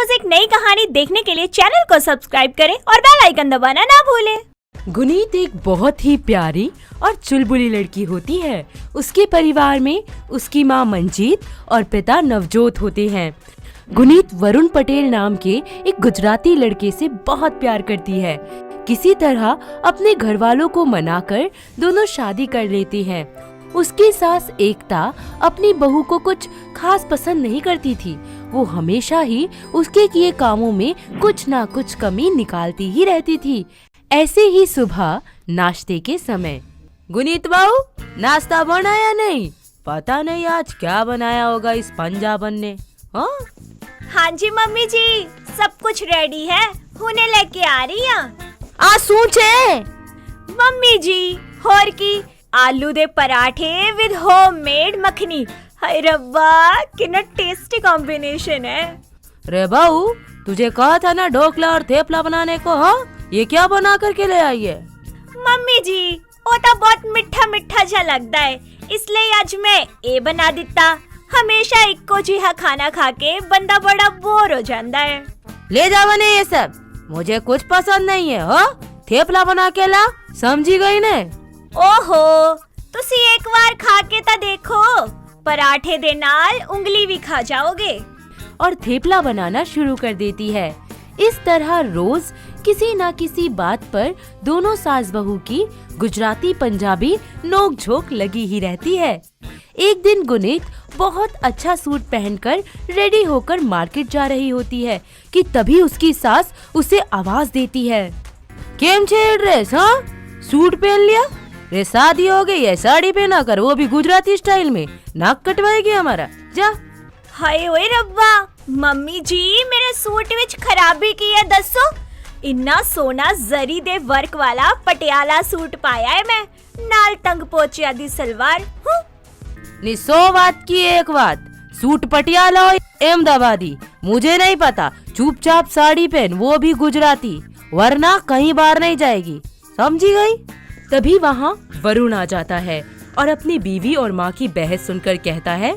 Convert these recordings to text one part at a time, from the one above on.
रोज एक नई कहानी देखने के लिए चैनल को सब्सक्राइब करें और बेल आइकन दबाना ना भूलें। गुनीत एक बहुत ही प्यारी और चुलबुली लड़की होती है। उसके परिवार में उसकी माँ मंजीत और पिता नवजोत होते हैं। गुनीत वरुण पटेल नाम के एक गुजराती लड़के से बहुत प्यार करती है। किसी तरह अपने घर वालों को मनाकर दोनों शादी कर लेती हैं। उसकी सास एकता अपनी बहू को कुछ खास पसंद नहीं करती थी। वो हमेशा ही उसके किए कामों में कुछ ना कुछ कमी निकालती ही रहती थी। ऐसे ही सुबह नाश्ते के समय, गुनीत बहू नाश्ता बनाया नहीं? पता नहीं आज क्या बनाया होगा इस पंजाबन ने। हाँ जी मम्मी जी, सब कुछ रेडी है, हुने लेके आ रही हैं। आ सूचे मम्मी जी, और की आलू दे पराठे विद होममेड मखनी। हाय रब्बा, कितना टेस्टी कॉम्बिनेशन है। रे बहू, तुझे कहा था ना ढोकला और थेपला बनाने को। हाँ, ये क्या बना करके ले आई है? मम्मी जी, वो तो बहुत मीठा मीठा सा लगता है, इसलिए आज मैं ये बना देता। हमेशा इक्को जिहा खाना खा के बंदा बड़ा बोर हो जाता है। ले जा बने ये सब, मुझे कुछ पसंद नहीं है। हो थेपला बना के ला, समझी गई ने? ओहो, तुसी एक बार खा के ता देखो, पराठे दे नाल उंगली भी खा जाओगे। और थेपला बनाना शुरू कर देती है। इस तरह रोज किसी न किसी बात पर दोनों सास बहू की गुजराती पंजाबी नोक झोंक लगी ही रहती है। एक दिन गुनीत बहुत अच्छा सूट पहनकर रेडी होकर मार्केट जा रही होती है कि तभी उसकी सास उसे आवाज देती है। केम छे ड्रेस? हाँ, सूट पहन लिया? रे शादी हो गई है, साड़ी पहना कर, वो भी गुजराती स्टाइल में। नाक कटवाएगी हमारा, जा। हाय ओए रब्बा, मम्मी जी मेरे सूट विच खराबी की है दसो। इन्ना सोना जरी दे वर्क वाला पटियाला सूट पाया है मैं, नाल तंग पोचिया दी सलवार। नी 100 बात की एक बात, सूट पटियाला हो अहमदाबादी मुझे नहीं पता। चुपचाप साड़ी पहन, वो भी गुजराती, वरना कहीं बाहर नहीं जाएगी, समझी गई? तभी वहाँ वरुण आ जाता है और अपनी बीवी और माँ की बहस सुनकर कहता है,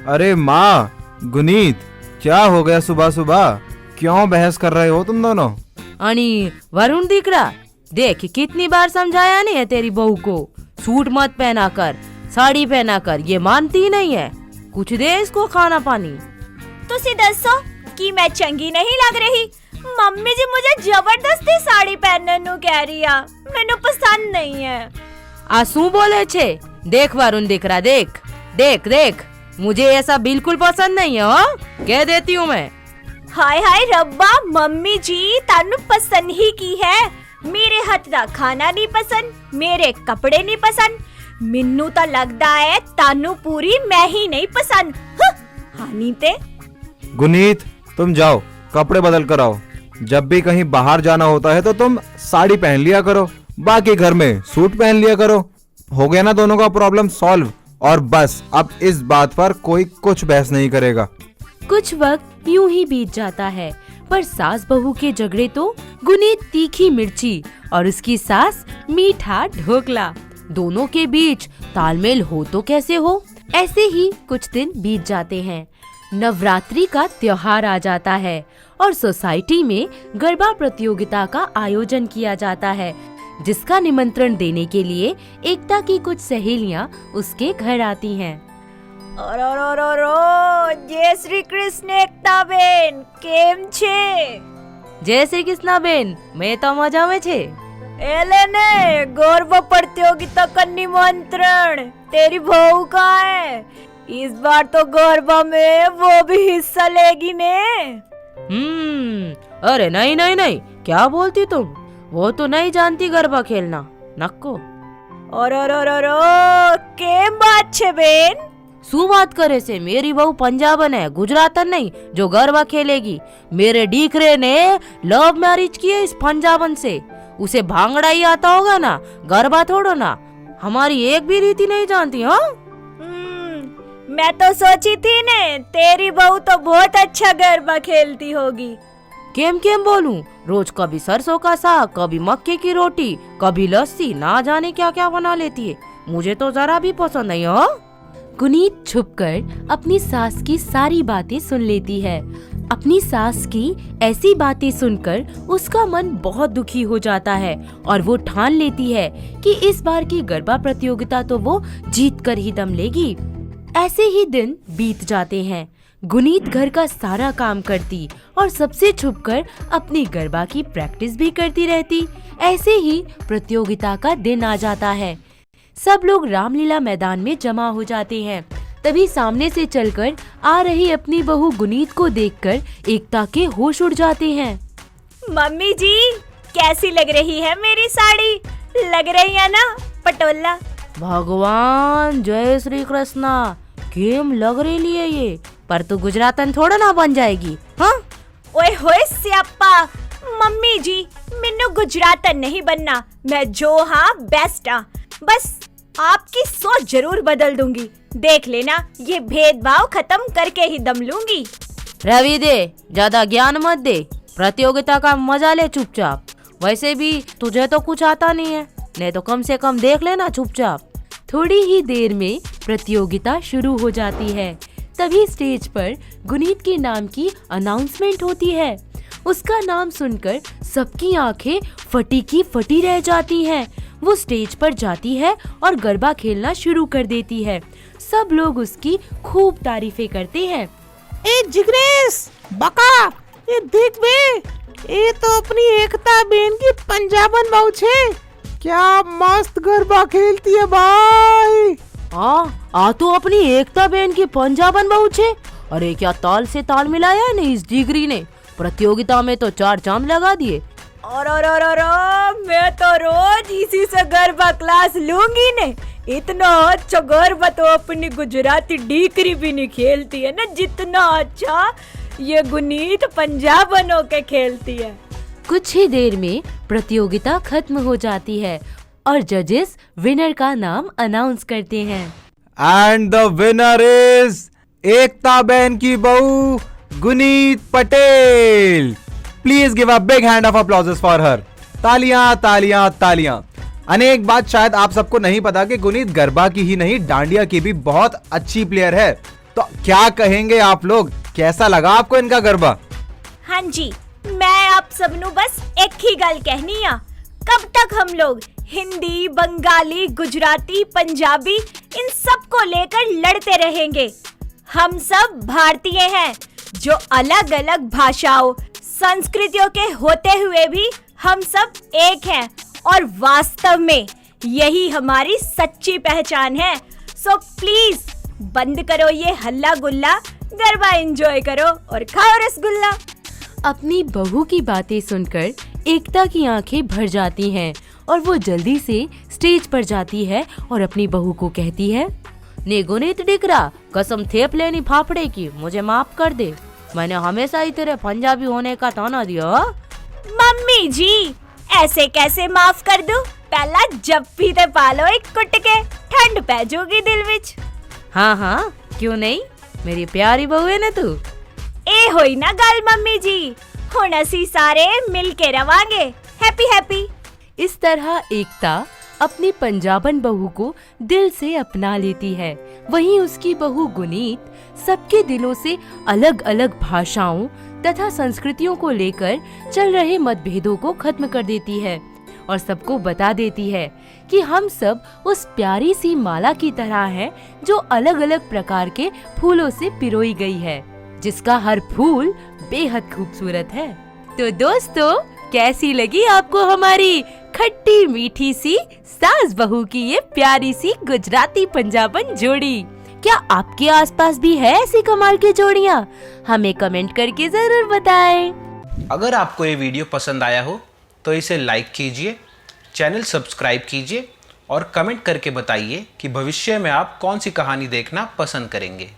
अरे माँ, गुनीत क्या हो गया सुबह सुबह? क्यों बहस कर रहे हो तुम दोनों? अनी वरुण दिख रहा, देख कितनी बार समझाया नहीं है तेरी बहू को, सूट मत पहना कर, साड़ी पहना कर, ये मानती ही नहीं है। कुछ दे इसको खाना पानी। तुसी दसो कि मैं चंगी नहीं लग रही? मम्मी जी मुझे जबरदस्ती साड़ी पहनने नु कह रही है, मैंने पसंद नहीं है। आंसू बोले छे, देख वरुण दिख रहा, देख देख देख, मुझे ऐसा बिल्कुल पसंद नहीं है। हाँ, कह देती हूँ मैं। हाय हाय रब्बा, मम्मी जी तानु पसंद ही की है। मेरे हाथ दा खाना नहीं पसंद, मेरे कपड़े नहीं पसंद, मिन्नू तो लगता है तानु पूरी मैं ही नहीं पसंद। हानी ते गुनीत तुम जाओ, कपड़े बदल कर आओ। जब भी कहीं बाहर जाना होता है तो तुम साड़ी पहन लिया करो, बाकी घर में सूट पहन लिया करो। हो गया ना दोनों का प्रॉब्लम सॉल्व? और बस अब इस बात पर कोई कुछ बहस नहीं करेगा। कुछ वक्त यूं ही बीत जाता है, पर सास बहू के झगड़े तो गुनीत तीखी मिर्ची और उसकी सास मीठा ढोकला, दोनों के बीच तालमेल हो तो कैसे हो। ऐसे ही कुछ दिन बीत जाते हैं। नवरात्रि का त्योहार आ जाता है और सोसाइटी में गरबा प्रतियोगिता का आयोजन किया जाता है, जिसका निमंत्रण देने के लिए एकता की कुछ सहेलियां उसके घर आती हैं। जय श्री कृष्ण एकता बेन, केम छे? जय श्री कृष्णा बेन, मैं तो मजा में छे। एले ने गरबा प्रतियोगिता का निमंत्रण, तेरी बहू कहाँ है? इस बार तो गरबा में वो भी हिस्सा लेगी ने। अरे नहीं नहीं नहीं, क्या बोलती तुम? वो तो नहीं जानती गरबा खेलना, नक्को। और के बात छे बेन? शू बात करे से, मेरी बहू पंजाबन है, गुजरातन नहीं जो गरबा खेलेगी। मेरे डीकरे ने लव मैरिज की है इस पंजाबन से, उसे भांगड़ा ही आता होगा ना, गरबा थोड़ो ना। हमारी एक भी रीति नहीं जानती। हाँ, मैं तो सोची थी ने तेरी बहू तो बहुत अच्छा गरबा खेलती होगी। केम केम बोलूं, रोज कभी सरसों का साग, कभी मक्के की रोटी, कभी लस्सी, ना जाने क्या क्या बना लेती है। मुझे तो जरा भी पसंद नहीं। हो गुनीत छुपकर अपनी सास की सारी बातें सुन लेती है। अपनी सास की ऐसी बातें सुनकर उसका मन बहुत दुखी हो जाता है और वो ठान लेती है कि इस बार की गरबा प्रतियोगिता तो वो जीत कर ही दम लेगी। ऐसे ही दिन बीत जाते हैं। गुनीत घर का सारा काम करती और सबसे छुपकर अपनी गरबा की प्रैक्टिस भी करती रहती। ऐसे ही प्रतियोगिता का दिन आ जाता है। सब लोग रामलीला मैदान में जमा हो जाते हैं। तभी सामने से चलकर आ रही अपनी बहू गुनीत को देखकर एकता के होश उड़ जाते हैं। मम्मी जी, कैसी लग रही है मेरी साड़ी? लग रही है ना पटोला? भगवान जय श्री कृष्णा, केम लग रही है ये, पर तू गुजरातन थोड़ा ना बन जाएगी। हाँ ओए होए स्यापा, मम्मी जी मैनू गुजरातन नहीं बनना, मैं जो हाँ बेस्ट हाँ। बस आपकी सोच जरूर बदल दूंगी, देख लेना, ये भेदभाव खत्म करके ही दम लूंगी। रवि दे, ज्यादा ज्ञान मत दे, प्रतियोगिता का मजा ले चुपचाप। वैसे भी तुझे तो कुछ आता नहीं है, नहीं तो कम से कम देख लेना चुपचाप। थोड़ी ही देर में प्रतियोगिता शुरू हो जाती है। तभी स्टेज पर गुनीत के नाम की अनाउंसमेंट होती है। उसका नाम सुनकर सबकी आंखें फटी की फटी रह जाती हैं। वो स्टेज पर जाती है और गरबा खेलना शुरू कर देती है। सब लोग उसकी खूब तारीफें करते हैं। ए जिग्नेश बका, ये देख बे, ये तो अपनी एकता बेन की पंजाबन बहू छे। क्या मस्त गरबा खेलती है भाई। आ तो अपनी एकता बहन की पंजाबन बहू छे। अरे क्या ताल से ताल मिलाया है इस जिगरी ने, प्रतियोगिता में तो 4 चांद लगा दिए। और मैं तो रोज इसी से गरबा क्लास लूंगी ने। इतना अच्छा गरबा तो अपनी गुजराती डीकरी भी नहीं खेलती है ना, जितना अच्छा ये गुनीत पंजाबन होके खेलती है। कुछ ही देर में प्रतियोगिता खत्म हो जाती है और जजेस विनर का नाम अनाउंस करते हैं। And the winner is Ekta बहन की बहू Guneet Patel. Please give a big hand of applauses for her. तालियां तालियां तालियां। अनेक बात शायद आप सबको नहीं पता कि गुनीत गरबा की ही नहीं, डांडिया की भी बहुत अच्छी प्लेयर है। तो क्या कहेंगे आप लोग, कैसा लगा आपको इनका गरबा? हाँ जी, मैं आप सबनों बस एक ही गल कहनी आ, कब तक हम लोग हिंदी, बंगाली, गुजराती, पंजाबी इन सब को लेकर लड़ते रहेंगे? हम सब भारतीय हैं, जो अलग अलग भाषाओं, संस्कृतियों के होते हुए भी हम सब एक हैं और वास्तव में यही हमारी सच्ची पहचान है। सो प्लीज बंद करो ये हल्ला गुल्ला, गरबा एंजॉय करो और खाओ रसगुल्ला। अपनी बहू की बातें सुनकर एकता की आंखें भर जाती हैं और वो जल्दी से स्टेज पर जाती है और अपनी बहू को कहती है, ने गुनीत डिकरा, कसम थेप लेनी फाफड़े की, मुझे माफ कर दे। मैंने हमेशा ही तेरे पंजाबी होने का ताना दिया। मम्मी जी ऐसे कैसे माफ कर दूं? पहला जप्फी ते पालो एक कुट के, ठंड पै जाऊगी दिल विच। हाँ क्यों नहीं, मेरी प्यारी बहू है ना तू। ए होई ना गल मम्मी जी, हुण असी सारे मिल के रवांगे, हैप्पी हैप्पी। इस तरह एकता अपनी पंजाबन बहू को दिल से अपना लेती है। वहीं उसकी बहू गुनीत सबके दिलों से अलग अलग भाषाओं तथा संस्कृतियों को लेकर चल रहे मतभेदों को खत्म कर देती है और सबको बता देती है कि हम सब उस प्यारी सी माला की तरह हैं, जो अलग अलग प्रकार के फूलों से पिरोई गई है, जिसका हर फूल बेहद खूबसूरत है। तो दोस्तों, कैसी लगी आपको हमारी खट्टी मीठी सी सास बहू की ये प्यारी सी गुजराती पंजाबन जोड़ी? क्या आपके आसपास भी है ऐसी कमाल की जोड़ियाँ? हमें कमेंट करके जरूर बताएं। अगर आपको ये वीडियो पसंद आया हो तो इसे लाइक कीजिए, चैनल सब्सक्राइब कीजिए और कमेंट करके बताइए कि भविष्य में आप कौन सी कहानी देखना पसंद करेंगे।